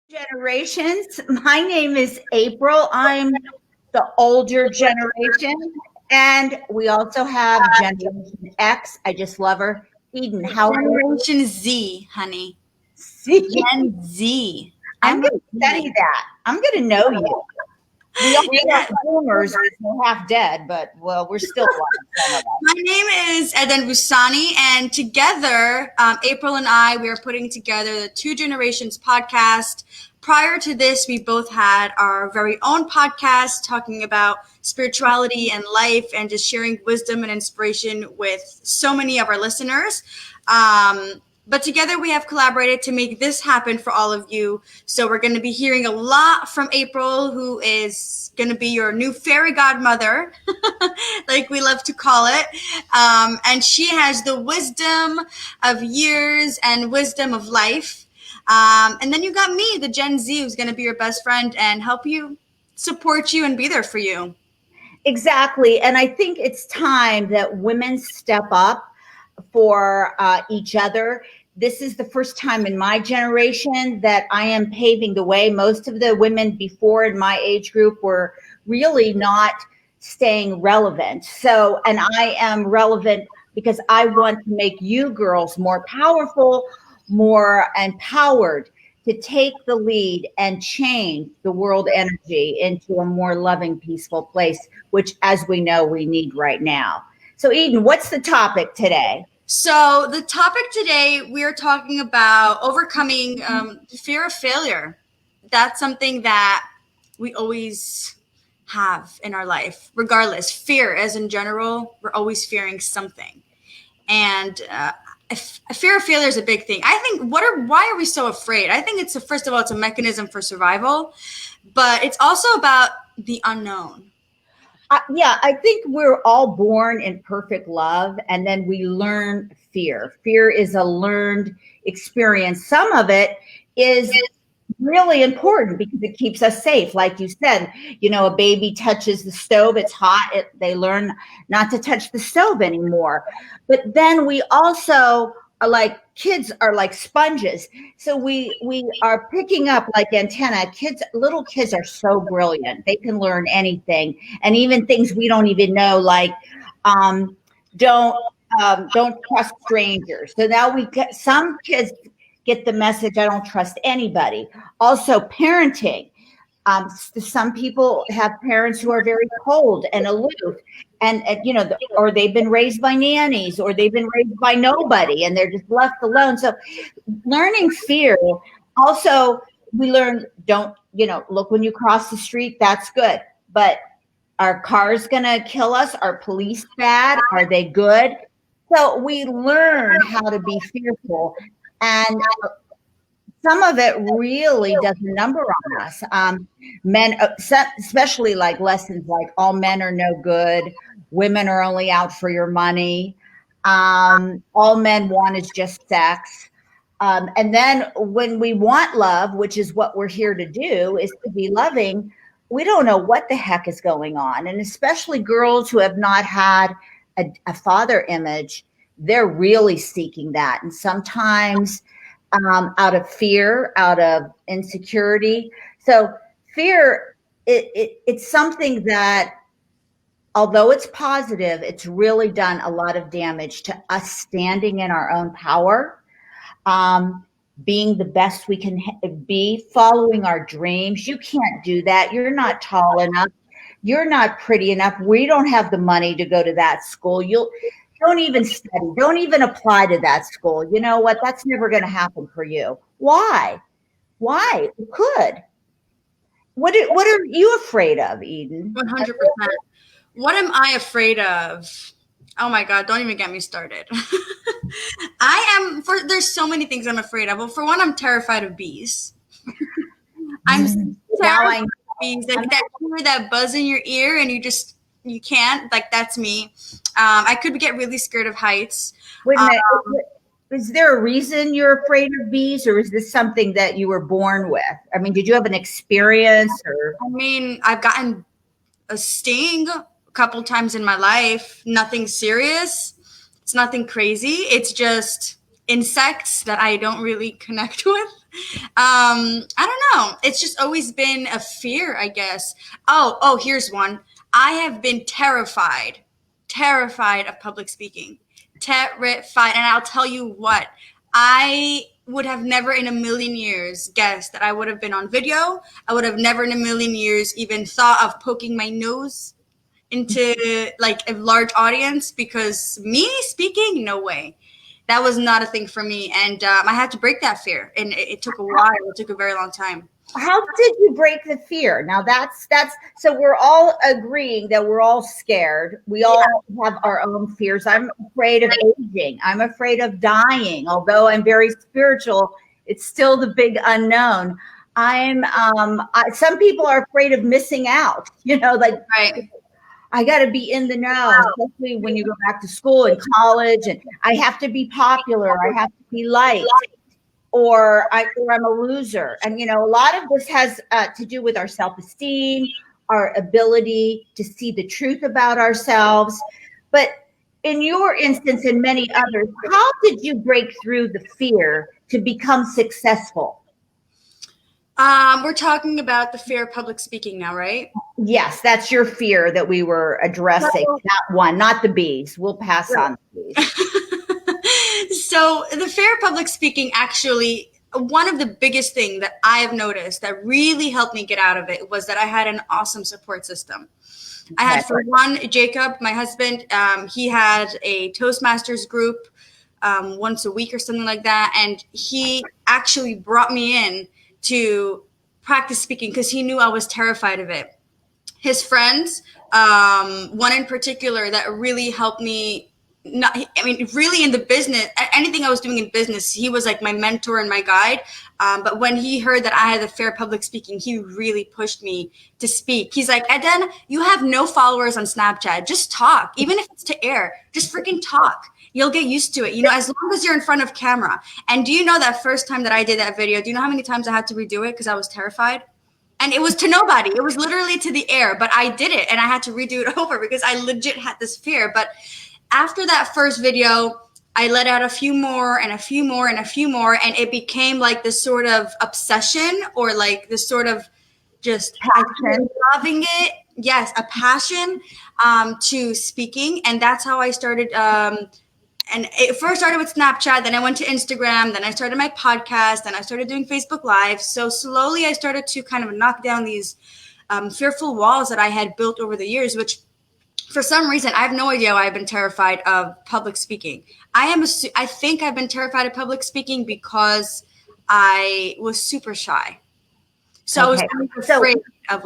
Generations. My name is April. I'm the older generation. And we also have Generation X. I just love her. Eden, how are you? Generation Z, honey. See, Gen Z. I'm I'm a going to study Z. that. I'm going to know you. We all Yeah. have boomers because we're half dead, but well, we're still alive, some of us. My name is Busani, and together, April and I, we are putting together the Two Generations podcast. Prior to this, we both had our very own podcast talking about spirituality and life and just sharing wisdom and inspiration with so many of our listeners. But together we have collaborated to make this happen for all of you. So we're going to be hearing a lot from April, who is going to be your new fairy godmother, like we love to call it. And she has the wisdom of years and wisdom of life. And then you got me, the Gen Z, who's going to be your best friend and help you, support you, and be there for you. Exactly. And I think it's time that women step up for each other. This is the first time in my generation that I am paving the way. Most of the women before in my age group were really not staying relevant. So, and I am relevant because I want to make you girls more powerful, more empowered to take the lead and change the world energy into a more loving, peaceful place, which, as we know, we need right now. So, Eden, what's the topic today? So the topic today, we are talking about overcoming fear of failure. That's something that we always have in our life, regardless. Fear, as in general, we're always fearing something. And fear of failure is a big thing. I think, why are we so afraid? I think first of all, it's a mechanism for survival, but it's also about the unknown. Yeah, I think we're all born in perfect love, and then we learn fear. Fear is a learned experience. Some of it is really important because it keeps us safe. Like you said, a baby touches the stove, it's hot, they learn not to touch the stove anymore. But then we also are like, kids are like sponges. So we are picking up like antenna. Little kids are so brilliant. They can learn anything, and even things we don't even know, like um, don't don't trust strangers. So now we get some kids get the message, I don't trust anybody. Also, parenting. Some people have parents who are very cold and aloof, and or they've been raised by nannies, or they've been raised by nobody, and they're just left alone. So, learning fear. Also, we learn, don't look when you cross the street. That's good, but are cars gonna kill us? Are police bad? Are they good? So we learn how to be fearful, and some of it really does a number on us. Men, especially like lessons like all men are no good, women are only out for your money, all men want is just sex. And then when we want love, which is what we're here to do, is to be loving, we don't know what the heck is going on. And especially girls who have not had a father image, they're really seeking that. And sometimes out of fear, out of insecurity. So fear, it's something that, although it's positive, it's really done a lot of damage to us standing in our own power, being the best we can be, following our dreams. You can't do that. You're not tall enough. You're not pretty enough. We don't have the money to go to that school. Don't even study. Don't even apply to that school. You know what? That's never going to happen for you. Why? Why? It could. What are you afraid of, Eden? 100%. What am I afraid of? Oh my God, don't even get me started. There's so many things I'm afraid of. Well, for one, I'm terrified of bees. I'm terrified of bees. Like that buzz in your ear and you can't, like, that's me. I could get really scared of heights. Wait a minute. Is there a reason you're afraid of bees, or is this something that you were born with? I mean, did you have an experience, or? I mean, I've gotten a sting a couple times in my life. Nothing serious. It's nothing crazy. It's just insects that I don't really connect with. I don't know. It's just always been a fear, I guess. Oh, here's one. I have been terrified of public speaking. Terrified. And I'll tell you what, I would have never in a million years guessed that I would have been on video. I would have never in a million years even thought of poking my nose into like a large audience, because me speaking, no way. That was not a thing for me, and I had to break that fear, and it took a while. It took a very long time. How did you break the fear? Now that's so we're all agreeing that we're all scared. We all have our own fears. I'm afraid of aging. I'm afraid of dying. Although I'm very spiritual, it's still the big unknown. Some people are afraid of missing out. Like Right. I got to be in the know, especially when you go back to school and college, and I have to be popular. I have to be liked, or I'm a loser. And a lot of this has to do with our self-esteem, our ability to see the truth about ourselves. But in your instance, and many others, how did you break through the fear to become successful? We're talking about the fear of public speaking now, right? Yes, that's your fear that we were addressing. Not one, not the bees. We'll pass on the bees. So the fear of public speaking, actually, one of the biggest things that I have noticed that really helped me get out of it was that I had an awesome support system. I had, for one, Jacob, my husband. He had a Toastmasters group once a week or something like that, and he actually brought me in to practice speaking because he knew I was terrified of it. His friends, one in particular that really helped me, really in the business, anything I was doing in business, he was like my mentor and my guide. But when he heard that I had the fear of public speaking, he really pushed me to speak. He's like, Eden, you have no followers on Snapchat. Just talk. Even if it's to air, just freaking talk. You'll get used to it, as long as you're in front of camera. And do you know that first time that I did that video, do you know how many times I had to redo it because I was terrified? And it was to nobody. It was literally to the air, but I did it and I had to redo it over because I legit had this fear. But after that first video, I let out a few more and a few more and a few more. And it became like this sort of obsession, or like this sort of just loving it. Yes, a passion to speaking. And that's how I started. And it first started with Snapchat, then I went to Instagram, then I started my podcast, then I started doing Facebook Live. So slowly I started to kind of knock down these fearful walls that I had built over the years, which for some reason, I have no idea why I've been terrified of public speaking. I think I've been terrified of public speaking because I was super shy. So I was afraid of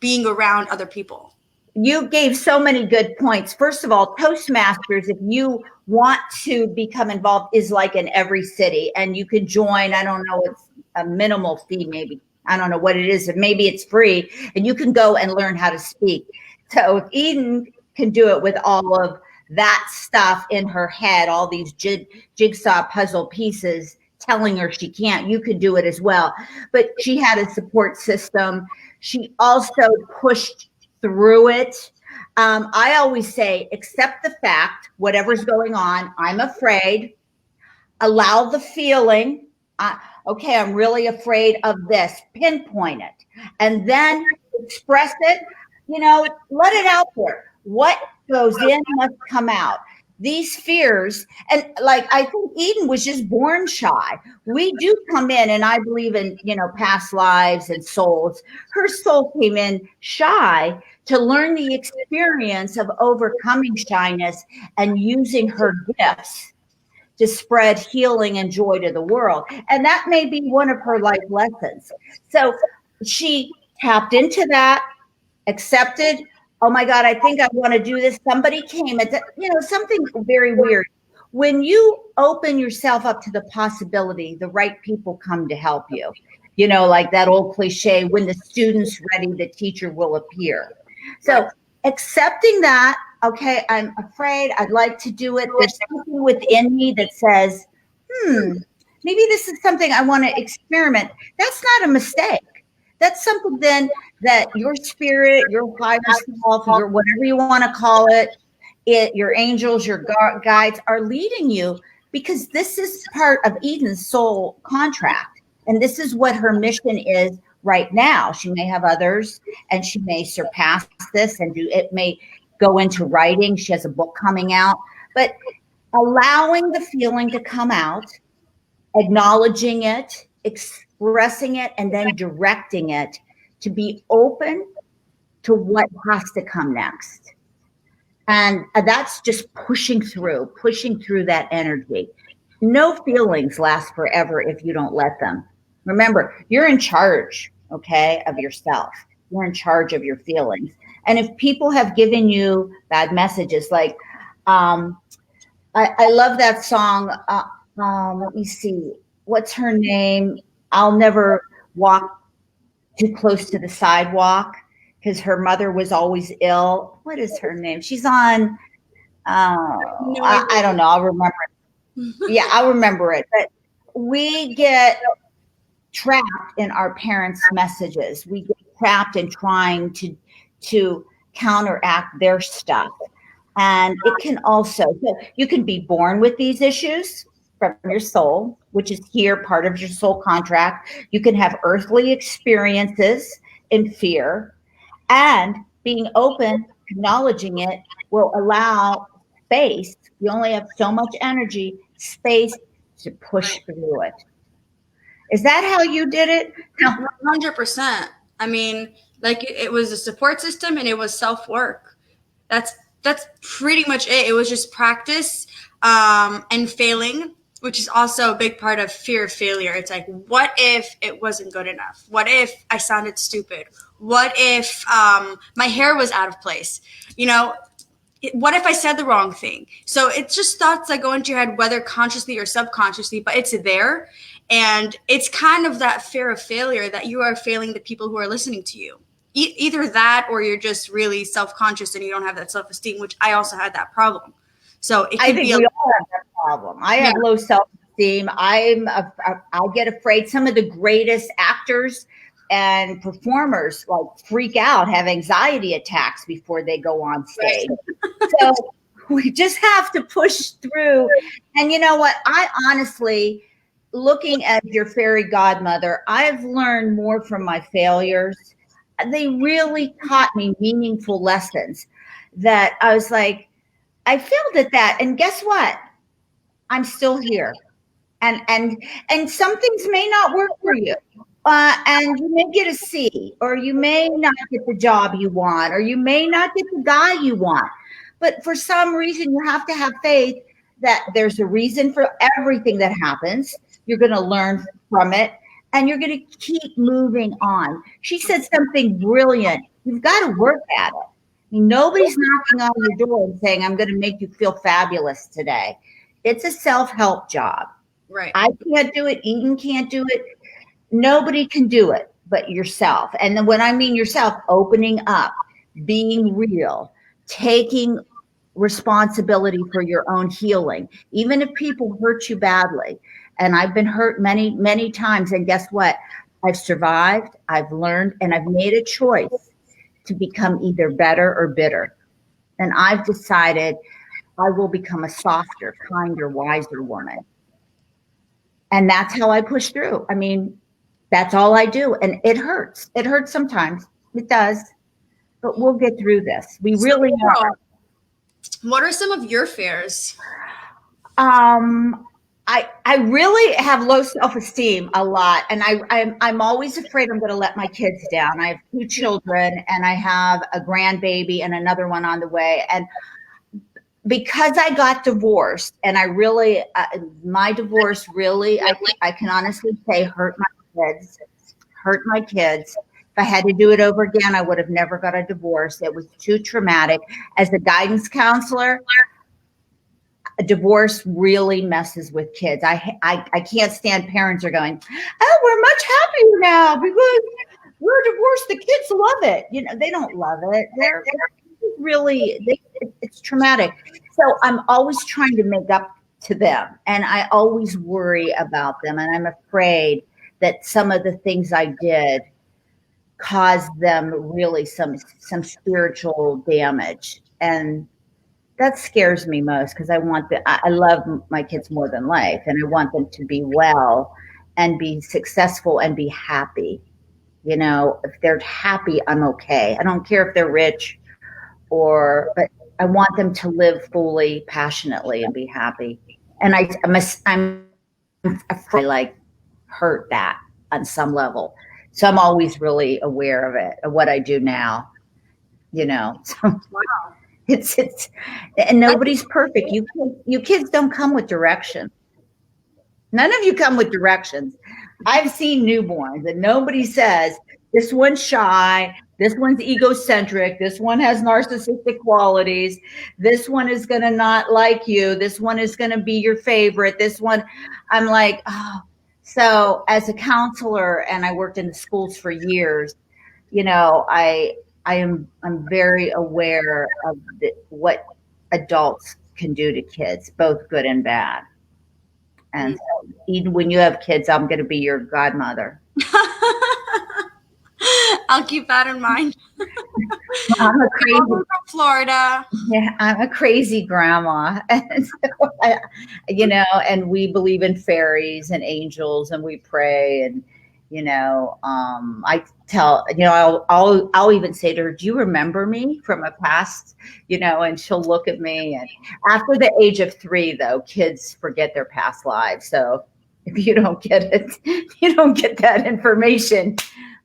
being around other people. You gave so many good points. First of all, Toastmasters, if you want to become involved, is like in every city, and you could join. I don't know, it's a minimal fee, maybe. I don't know what it is. Maybe it's free, and you can go and learn how to speak. So if Eden can do it with all of that stuff in her head, all these jigsaw puzzle pieces telling her she can't, you could do it as well. But she had a support system. She also pushed through it. I always say, accept the fact, whatever's going on, I'm afraid, allow the feeling. Okay, I'm really afraid of this, pinpoint it, and then express it, let it out there. What goes in must come out. These fears, and I think Eden was just born shy. We do come in, and I believe in, past lives and souls. Her soul came in shy to learn the experience of overcoming shyness and using her gifts to spread healing and joy to the world. And that may be one of her life lessons. So she tapped into that, accepted, oh my God, I think I want to do this. Somebody came at something very weird. When you open yourself up to the possibility, the right people come to help you. Like that old cliche, when the student's ready, the teacher will appear. So accepting that, okay, I'm afraid, I'd like to do it. There's something within me that says, maybe this is something I want to experiment. That's not a mistake. That's something then that your spirit, your higher self, your whatever you want to call it, your angels, your guides are leading you because this is part of Eden's soul contract. And this is what her mission is right now. She may have others and she may surpass this and it may go into writing. She has a book coming out, but allowing the feeling to come out, acknowledging it, expressing it, and then directing it to be open to what has to come next. And that's just pushing through that energy. No feelings last forever if you don't let them. Remember, you're in charge, okay, of yourself. You're in charge of your feelings. And if people have given you bad messages, like, I love that song. Let me see. What's her name? I'll never walk too close to the sidewalk because her mother was always ill. What is her name? She's on, I don't know. I'll remember it. Yeah, I'll remember it. But we get trapped in our parents' messages. We get trapped in trying to counteract their stuff. And it can also, so you can be born with these issues from your soul, which is here, part of your soul contract. You can have earthly experiences in fear, and being open, acknowledging it will allow space. You only have so much energy, space to push through it. Is that how you did it? No. 100%. I mean, like it was a support system and it was self-work. That's pretty much it. It was just practice and failing, which is also a big part of fear of failure. It's like, what if it wasn't good enough? What if I sounded stupid? What if my hair was out of place? You know, what if I said the wrong thing? So it's just thoughts that go into your head, whether consciously or subconsciously, but it's there. And it's kind of that fear of failure, that you are failing the people who are listening to you. Either that, or you're just really self-conscious and you don't have that self-esteem, which I also had that problem. So it could we all have that problem. I have low self-esteem. I get afraid. Some of the greatest actors and performers like freak out, have anxiety attacks before they go on stage. So we just have to push through. And you know what? I honestly, looking at your fairy godmother, I've learned more from my failures. They really taught me meaningful lessons that I was like, I failed at that. And guess what? I'm still here. And some things may not work for you. And you may get a C, or you may not get the job you want, or you may not get the guy you want. But for some reason, you have to have faith that there's a reason for everything that happens. You're going to learn from it, and you're going to keep moving on. She said something brilliant. You've got to work at it. I mean, nobody's knocking on your door and saying, I'm going to make you feel fabulous today. It's a self-help job. Right. I can't do it. Eden can't do it. Nobody can do it but yourself. And then when I mean yourself, opening up, being real, taking responsibility for your own healing, even if people hurt you badly. And I've been hurt many, many times. And guess what? I've survived, I've learned, and I've made a choice to become either better or bitter. And I've decided I will become a softer, kinder, wiser woman. And that's how I push through. I mean, that's all I do. And it hurts. It hurts sometimes. It does. But we'll get through this. We really are. What are some of your fears? I really have low self-esteem a lot. And I'm always afraid I'm going to let my kids down. I have 2 children, and I have a grandbaby and another one on the way. And because I got divorced, and I really, my divorce really, I can honestly say hurt my kids. If I had to do it over again, I would have never got a divorce. It was too traumatic. As a guidance counselor, a divorce really messes with kids. I can't stand parents are going, oh, we're much happier now because we're divorced. The kids love it. You know, they don't love it. They're really, it's traumatic. So I'm always trying to make up to them, and I always worry about them. And I'm afraid that some of the things I did caused them really some spiritual damage. And that scares me most because I love my kids more than life, and I want them to be well and be successful and be happy. If they're happy, I'm okay. I don't care if they're rich but I want them to live fully, passionately, and be happy. And I'm afraid like hurt that on some level. So I'm always really aware of it, of what I do now. So Wow. it's and nobody's perfect. You kids don't come with directions. None of you come with directions. I've seen newborns, and nobody says this one's shy, this one's egocentric, this one has narcissistic qualities, this one is going to not like you, this one is going to be your favorite, this one. I'm like, oh. So as a counselor, and I worked in the schools for years, I'm very aware of what adults can do to kids, both good and bad. And so even when you have kids, I'm going to be your godmother. I'll keep that in mind. I'm a crazy from Florida. Yeah, I'm a crazy grandma, and so and we believe in fairies and angels, and we pray, and I tell I'll even say to her, "Do you remember me from a past?" And she'll look at me. And after the age of 3, though, kids forget their past lives. So if you don't get it, you don't get that information.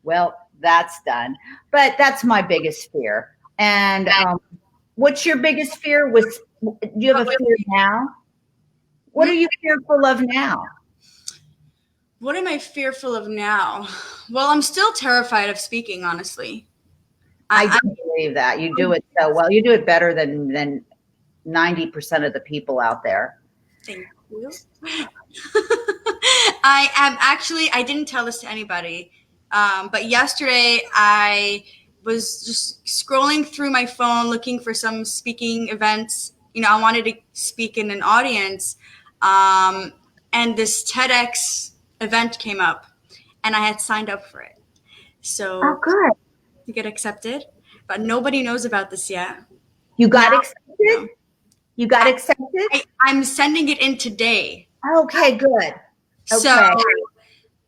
Well, that's done. But that's my biggest fear. And what's your biggest fear? Do you have a fear now? What are you fearful of now? What am I fearful of now? Well, I'm still terrified of speaking, honestly. I do believe that. You do it so well. You do it better than 90% of the people out there. Thank you. I didn't tell this to anybody, but yesterday I was just scrolling through my phone looking for some speaking events. I wanted to speak in an audience, and this TEDx event came up, and I had signed up for it. So good. To get accepted, but nobody knows about this yet. You got accepted? You got accepted? I'm sending it in today. Okay, good. Okay. So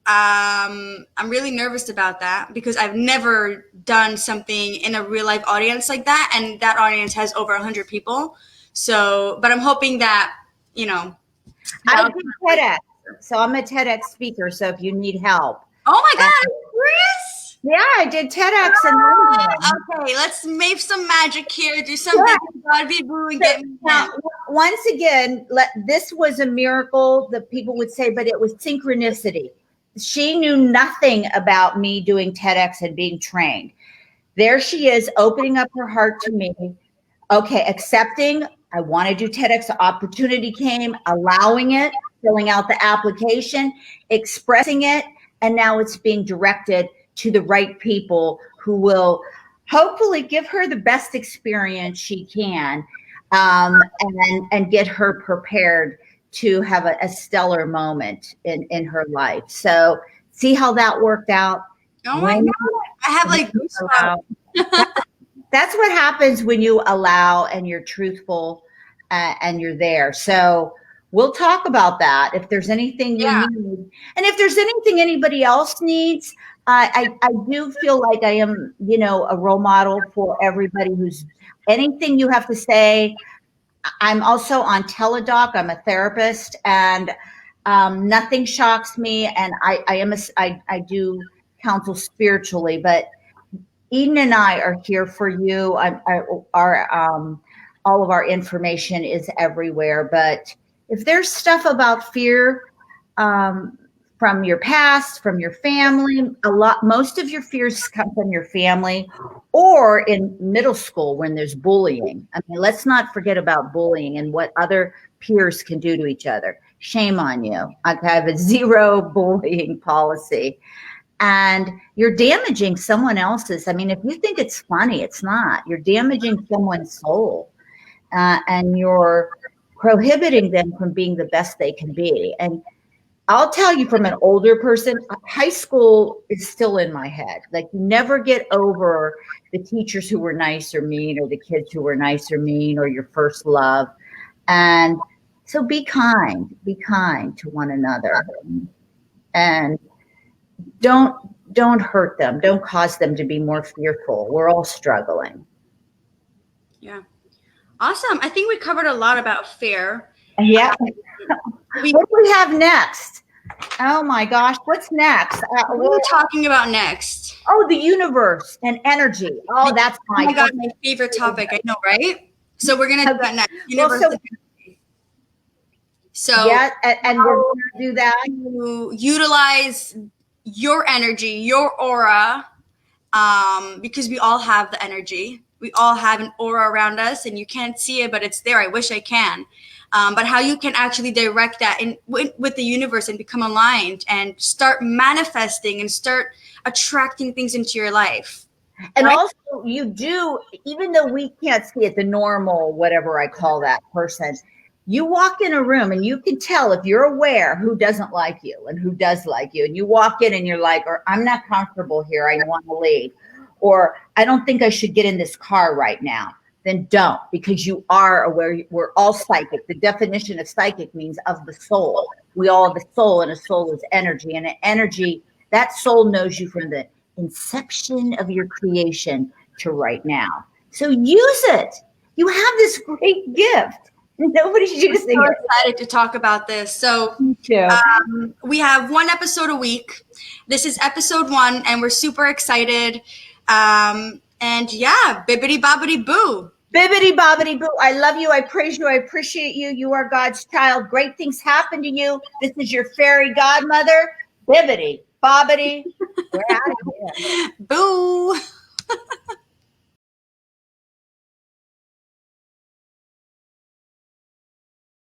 I'm really nervous about that because I've never done something in a real life audience like that, and that audience has over 100 people. So, but I'm hoping that I did TEDx, so I'm a TEDx speaker. So if you need help, oh my God, are you serious? Yeah, I did TEDx. Okay, let's make some magic here. Do something. God be boo and get me now. Once again, this was a miracle that people would say, but it was synchronicity. She knew nothing about me doing TEDx and being trained. There she is, opening up her heart to me. Okay, accepting. I want to do TEDx. The opportunity came, allowing it, filling out the application, expressing it, and now it's being directed to the right people who will hopefully give her the best experience she can, and get her prepared to have a stellar moment in her life. So see how that worked out. Oh my God. I have like goosebumps. That's what happens when you allow and you're truthful, and you're there. So we'll talk about that if there's anything you need. And if there's anything anybody else needs, I do feel like I am, a role model for everybody who's anything you have to say. I'm also on Teledoc. I'm a therapist, and nothing shocks me. And I do counsel spiritually, but Eden and I are here for you. All of our information is everywhere. But if there's stuff about fear, from your past, from your family, most of your fears come from your family, or in middle school when there's bullying. I mean, let's not forget about bullying and what other peers can do to each other. Shame on you. I have a 0 bullying policy. And you're damaging someone else's. I mean, if you think it's funny, it's not. You're damaging someone's soul, and you're prohibiting them from being the best they can be. And I'll tell you from an older person, high school is still in my head. Like, you never get over the teachers who were nice or mean, or the kids who were nice or mean, or your first love. And so be kind to one another, and don't hurt them. Don't cause them to be more fearful. We're all struggling. Yeah. Awesome. I think we covered a lot about fear. Yeah. What do we have next? Oh my gosh, what's next? What are we talking about next? Oh, the universe and energy. Oh, that's my God, my favorite topic. I know, right? So we're gonna do that next. Universe. Well, so yeah, and we're gonna do that. You utilize your energy, your aura, because we all have the energy. We all have an aura around us, and you can't see it, but it's there. I wish I can. But how you can actually direct that with the universe and become aligned and start manifesting and start attracting things into your life. And right? Also, you do, even though we can't see it, the normal, whatever I call that person, you walk in a room and you can tell, if you're aware, who doesn't like you and who does like you. And you walk in and you're like, or I'm not comfortable here, I want to leave. Or I don't think I should get in this car right now. Then don't, because you are aware. We're all psychic. The definition of psychic means of the soul. We all have a soul, and a soul is energy. And an energy, that soul knows you from the inception of your creation to right now. So use it. You have this great gift. Nobody's using it. I'm so excited to talk about this. So we have one episode a week. This is episode 1, and we're super excited. And yeah, bibbity bobbity boo. Bibbity bobbity boo. I love you. I praise you. I appreciate you. You are God's child. Great things happen to you. This is your fairy godmother. Bibbity bobbity. We're out of here. Boo.